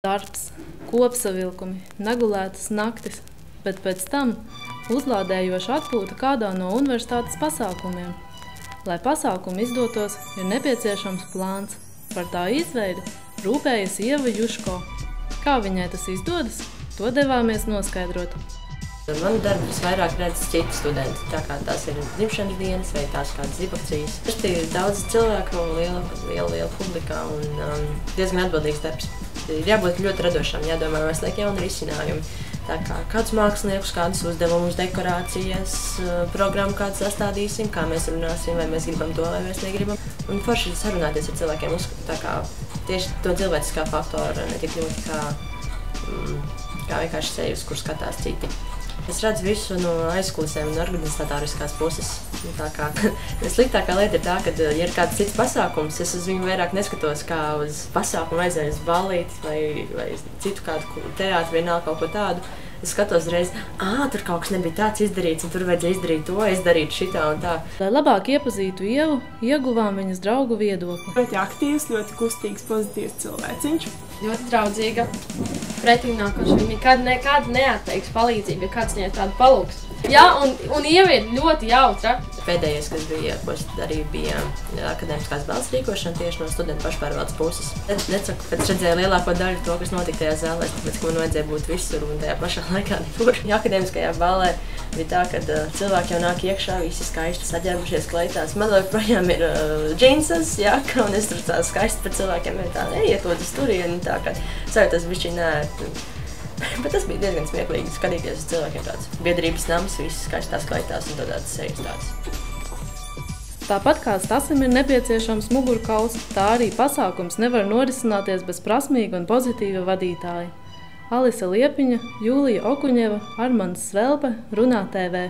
Darbs, kopsavilkumi, negulētas naktis, bet pēc tam uzlādējoša atpūta kādā no universitātes pasākumiem. Lai pasākumu izdotos, ir nepieciešams plāns. Par tā izveidi rūpējas Ieva Juško. Kā viņai tas izdodas, to devāmies noskaidrot. Manu darbu visvairāk redz citi studenti, tā kā tās ir dzimšanas dienas vai tās kādas zibakcijas. Tas ir daudz cilvēku, liela publikā un diezgan atbildīgs darbs. Ir jābūt ļoti radošam, jādomā meklēt jaunu risinājumu. Tā kā kādus māksliniekus, kādus uzdevumus, dekorācijas, programmu kādu sastādīsim, kā mēs runāsim, vai mēs gribam to, vai mēs negribam. Un forši sarunāties ar cilvēkiem, tā kā tieši to cilvēciskā faktora, ne tik ļoti kā vienkārši seju, uz kur skatās citi. Es redzu visu no aizkulisēm un organizatoriskās puses. Tā kā sliktākā lieta ir tā, ka, ja ir kāds cits pasākums, es uz viņu vairāk neskatos kā uz pasākumu, aizēju uz ballīti vai citu kādu teātru, vienalga kaut ko tādu. Es skatos reiz, tur kaut kas nebija tāds izdarīts, un tur vajadzēja izdarīt to, es darītu šitā un tā. Lai labāk iepazītu Ievu, ieguvām viņas draugu viedokli. Ļoti aktīvs, ļoti kustīgs, pozitīvs cilvēciņš. Ļoti draudzīga, pretimnākoša. Viņa nekad neatteiks palīdzību, ja kāds viņai tādu palūgs. Jā, un Ieva ir ļoti jautra. Pēdējais, kas bija, ko arī bija akadēmiskās balss rīkošana tieši no studentu pašpārvaldes puses. Nesaku, ka es redzēju lielāko daļu to, kas notika tajā zālē, tāpēc, ka man vajadzēja būt visur un tajā pašā laikā nekur. Akadēmiskajā ballē bija tā, ka cilvēki jau nāk iekšā, visi skaisti saģērbušies kleitās. Man joprojām ir džinsas, jaka, un es tur tā skaisti par cilvēkiem tā neietodas turieni, tā kā sajūtas bišķi nē. Bet tas bija diezgan smieklīgi skatīties uz cilvēkiem tāds biedrības nams, visas skaistās kleitās un tādas sejas tādas. Tāpat kā Stasim ir nepieciešams mugurkauls, tā arī pasākums nevar norisināties bez prasmīga un pozitīva vadītāja. Alise Liepiņa, Jūlija Okuņeva, Armands Svelpe, Runā TV.